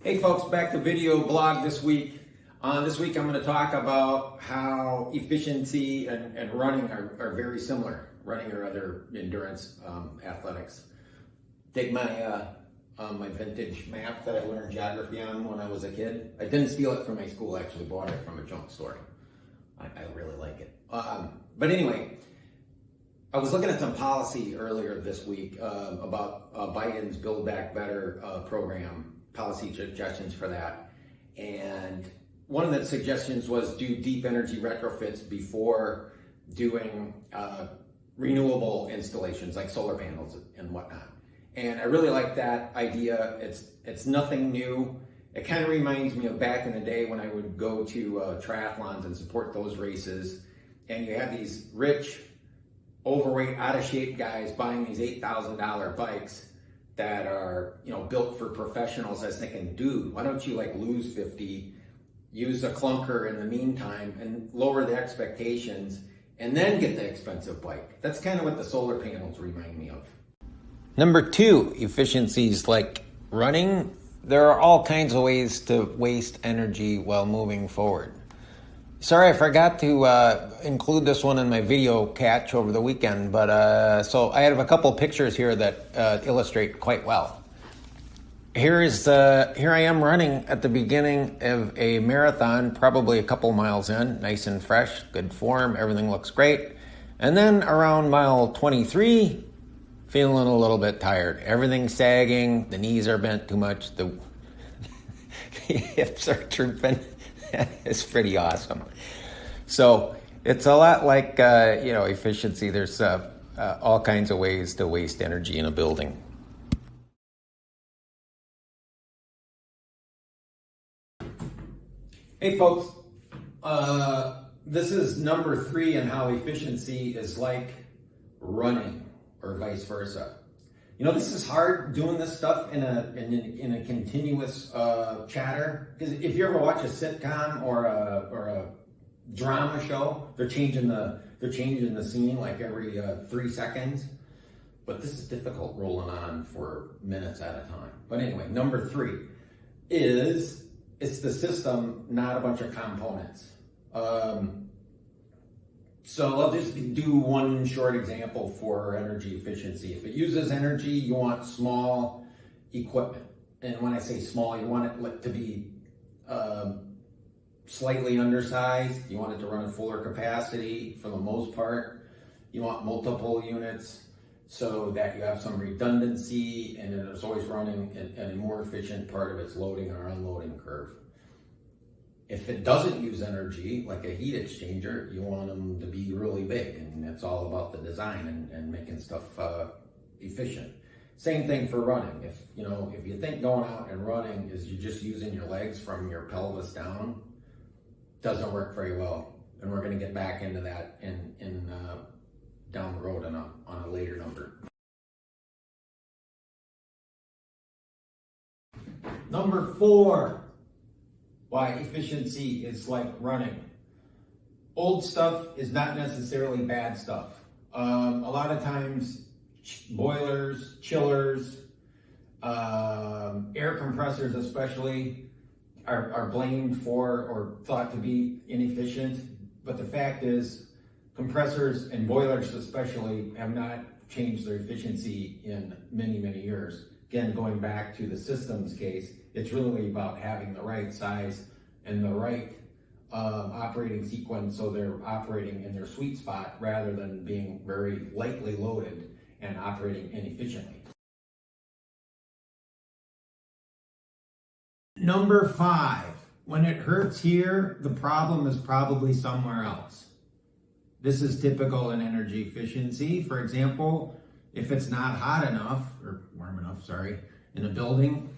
Hey folks, back to video blog this week. This week I'm going to talk about how efficiency and running are very similar. Running or other endurance athletics. Take my my vintage map that I learned geography on when I was a kid. I didn't steal it from my school, I actually bought it from a junk store. I really like it. But anyway, I was looking at some policy earlier this week about Biden's Build Back Better program, policy suggestions for that. And one of the suggestions was do deep energy retrofits before doing renewable installations like solar panels and whatnot. And I really like that idea. It's nothing new. It kind of reminds me of back in the day when I would go to triathlons and support those races. And you have these rich, overweight, out of shape guys buying these $8,000 bikes that are, built for professionals. I was thinking, dude, why don't you lose 50, use a clunker in the meantime and lower the expectations and then get the expensive bike. That's kind of what the solar panels remind me of. Number 2, efficiencies like running. There are all kinds of ways to waste energy while moving forward. Sorry, I forgot to include this one in my video catch over the weekend, but so I have a couple pictures here that illustrate quite well. Here I am running at the beginning of a marathon, probably a couple miles in, nice and fresh, good form, everything looks great. And then around mile 23, feeling a little bit tired. Everything's sagging, the knees are bent too much, the hips are drooping. It's pretty awesome. So it's a lot like, efficiency. There's all kinds of ways to waste energy in a building. Hey folks, this is number 3 in how efficiency is like running or vice versa. This is hard doing this stuff in a continuous chatter, because if you ever watch a sitcom or a drama show, they're changing the scene like every 3 seconds. But this is difficult rolling on for minutes at a time. But anyway, number 3 is it's the system, not a bunch of components. So I'll just do one short example for energy efficiency. If it uses energy, you want small equipment. And when I say small, you want it to be slightly undersized. You want it to run at fuller capacity for the most part. You want multiple units so that you have some redundancy and it is always running at a more efficient part of its loading or unloading curve. If it doesn't use energy, like a heat exchanger, you want them to be really big, and it's all about the design and making stuff efficient. Same thing for running. If you think going out and running is you're just using your legs from your pelvis down, doesn't work very well. And we're going to get back into that in down the road on a later number. Number 4. Why efficiency is like running. Old stuff is not necessarily bad stuff. A lot of times, boilers, chillers, air compressors especially, are blamed for or thought to be inefficient. But the fact is, compressors and boilers especially have not changed their efficiency in many, many years. Again, going back to the systems case, it's really about having the right size and the right operating sequence so they're operating in their sweet spot rather than being very lightly loaded and operating inefficiently. Number 5, when it hurts here, the problem is probably somewhere else. This is typical in energy efficiency. For example, if it's not hot enough, or warm enough, in a building,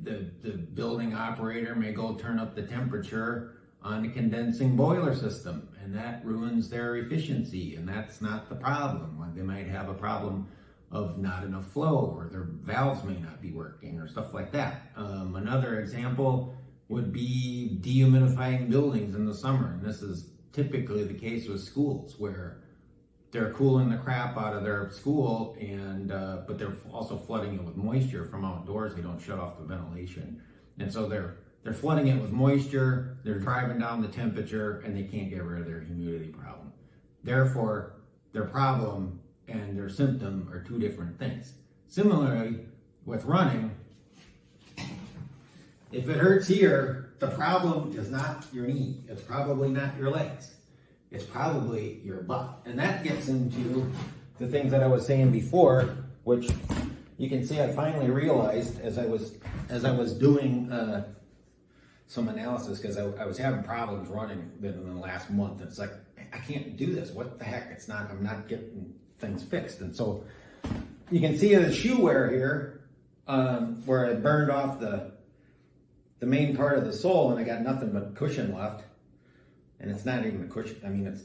the building operator may go turn up the temperature on the condensing boiler system, and that ruins their efficiency, and that's not the problem. They might have a problem of not enough flow, or their valves may not be working, or stuff like that. Another example would be dehumidifying buildings in the summer, and this is typically the case with schools, where they're cooling the crap out of their school, and but they're also flooding it with moisture from outdoors. They don't shut off the ventilation, and so they're flooding it with moisture. They're driving down the temperature, and they can't get rid of their humidity problem. Therefore, their problem and their symptom are two different things. Similarly, with running, if it hurts here, the problem is not your knee. It's probably not your legs. It's probably your butt. And that gets into the things that I was saying before, which you can see I finally realized as I was doing some analysis, because I was having problems running in the last month. It's like, I can't do this. What the heck? I'm not getting things fixed. And so you can see the shoe wear here, where I burned off the main part of the sole, and I got nothing but cushion left. And it's not even a cushion. I mean,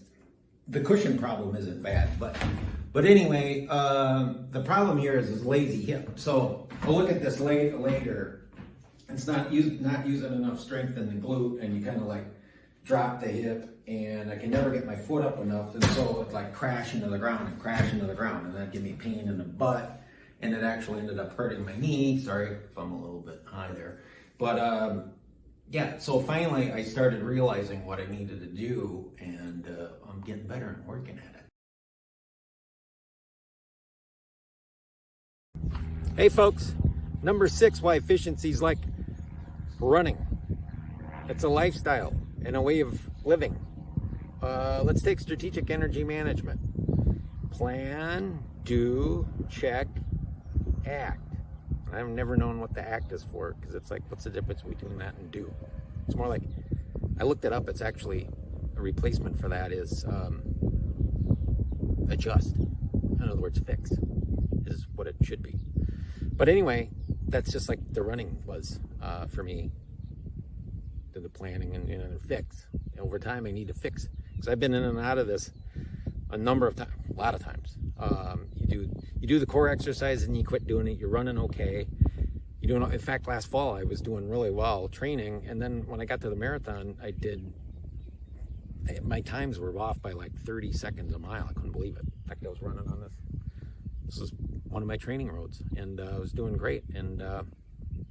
the cushion problem isn't bad, but anyway, the problem here is this lazy hip. So I'll look at this later. It's not using enough strength in the glute, and you kind of like drop the hip, and I can never get my foot up enough, and so it's like crash into the ground, and that give me pain in the butt, and it actually ended up hurting my knee. Sorry if I'm a little bit high there, but yeah, so finally I started realizing what I needed to do, and I'm getting better and working at it. Hey folks, number 6, why efficiency is like running. It's a lifestyle and a way of living. Let's take strategic energy management. Plan, do, check, act. I've never known what the act is for, because it's like, what's the difference between that and do? It's more like, I looked it up, it's actually a replacement for that is adjust. In other words, fix is what it should be. But anyway, that's just like the running was for me. To the planning and fix. Over time, I need to fix, because I've been in and out of this a number of times, a lot of times. You do the core exercise and you quit doing it. You're running okay. In fact, last fall I was doing really well training, and then when I got to the marathon, my times were off by like 30 seconds a mile. I couldn't believe it. In fact, I was running on this is one of my training roads, and I was doing great, and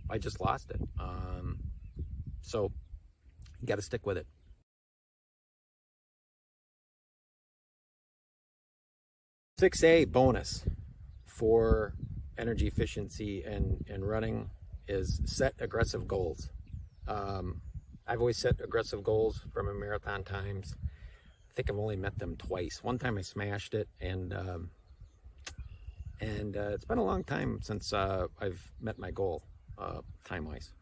I just lost it. So you got to stick with it. "6A bonus for energy efficiency and running is set aggressive goals. I've always set aggressive goals for my marathon times. I think I've only met them twice. One time I smashed it, and it's been a long time since I've met my goal time-wise.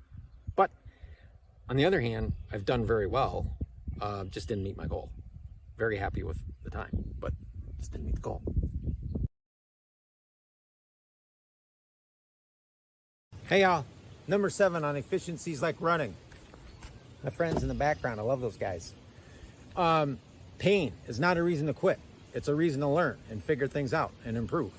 But on the other hand, I've done very well, just didn't meet my goal. Very happy with the time, but just didn't meet the goal. Hey y'all, number 7 on efficiencies like running. My friends in the background, I love those guys. Pain is not a reason to quit. It's a reason to learn and figure things out and improve.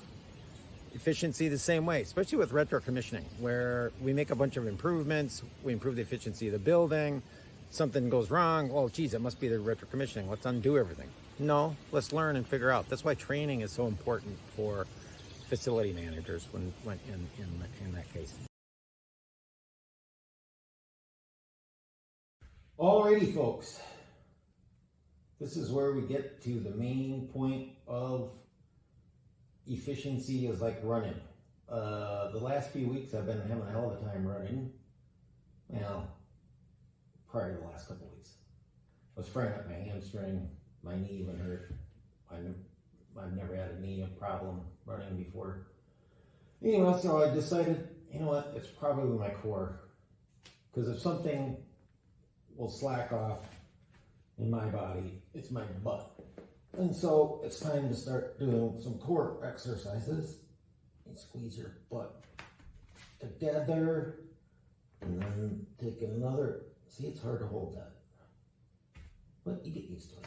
Efficiency the same way, especially with retro commissioning, where we make a bunch of improvements, we improve the efficiency of the building, something goes wrong, well, geez, it must be the retro commissioning, let's undo everything. No, let's learn and figure out. That's why training is so important for facility managers when in that case. Alrighty, folks, this is where we get to the main point of efficiency is like running. The last few weeks I've been having a hell of a time running. Well, prior to the last couple of weeks. I was fraying up my hamstring, my knee even hurt. I've never had a knee problem running before. Anyway, so I decided, you know what, it's probably my core. Because if something will slack off in my body, it's my butt. And so it's time to start doing some core exercises. And squeeze your butt together, and then take another. See, it's hard to hold that, but you get used to it.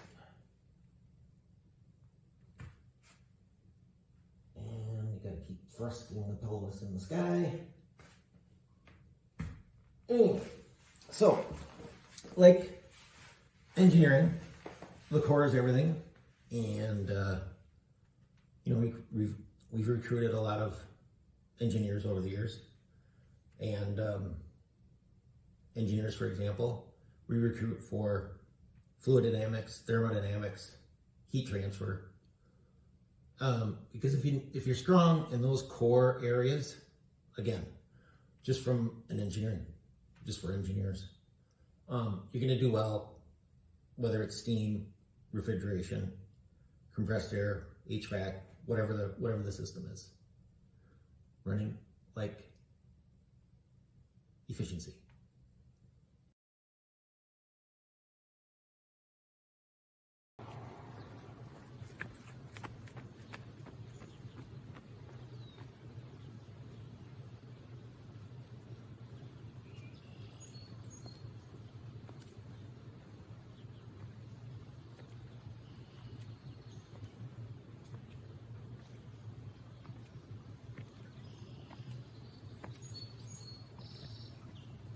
And you gotta keep thrusting the pelvis in the sky. Anyway, so like engineering, the core is everything. And we've recruited a lot of engineers over the years, and engineers, for example, we recruit for fluid dynamics, thermodynamics, heat transfer. Because if you're strong in those core areas, again, just for engineers, you're going to do well, whether it's steam, refrigeration, compressed air, HVAC, whatever the system is. Running like efficiency.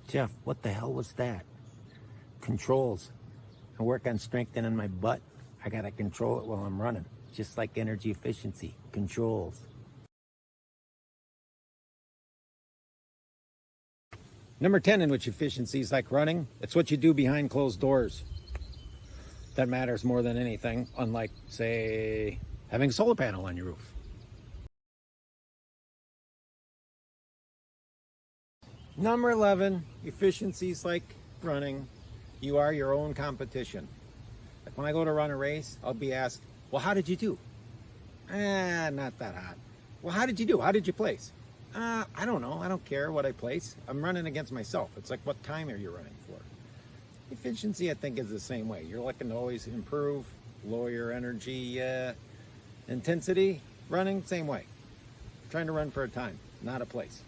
Jeff, what the hell was that? Controls. I work on strengthening my butt. I gotta control it while I'm running. Just like energy efficiency. Controls. Number 10, in which efficiency is like running, it's what you do behind closed doors that matters more than anything, unlike, say, having a solar panel on your roof. Number 11, efficiencies like running. You are your own competition. Like when I go to run a race, I'll be asked, well, how did you do? Not that hot. Well, how did you do? How did you place? I don't know. I don't care what I place. I'm running against myself. It's like, what time are you running for? Efficiency, I think, is the same way. You're looking to always improve, lower your energy intensity. Running, same way. Trying to run for a time, not a place.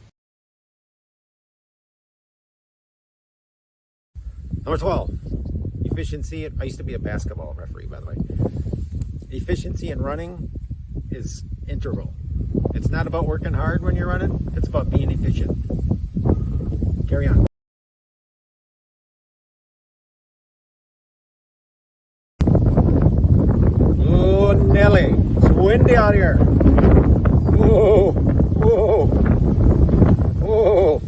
Number 12, efficiency. I used to be a basketball referee, by the way. Efficiency in running is integral. It's not about working hard when you're running. It's about being efficient. Carry on. Oh, Nelly. It's windy out here. Whoa. Whoa. Whoa.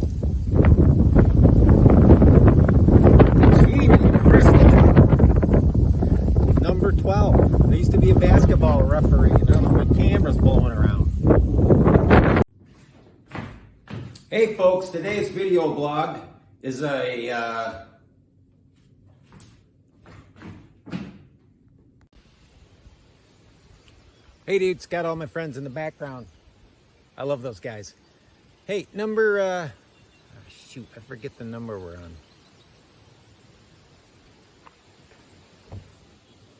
Number 12. I used to be a basketball referee. Now my camera's blowing around. Hey folks, today's video blog is a Hey dudes, got all my friends in the background. I love those guys. Hey, number shoot, I forget the number we're on.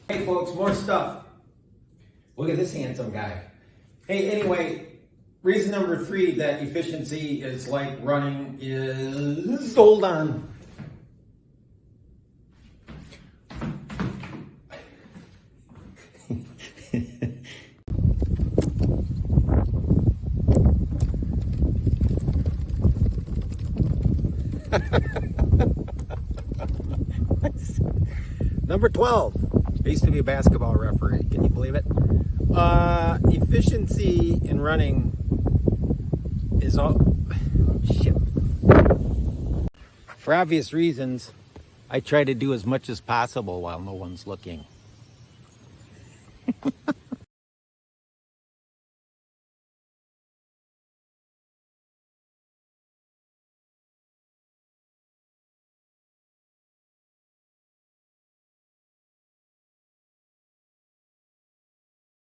Hey folks, more stuff. Look at this handsome guy. Hey, anyway, reason number 3 that efficiency is like running is, hold on. Number 12. I used to be a basketball referee. Can you believe it? Efficiency in running is all shit. For obvious reasons, I try to do as much as possible while no one's looking.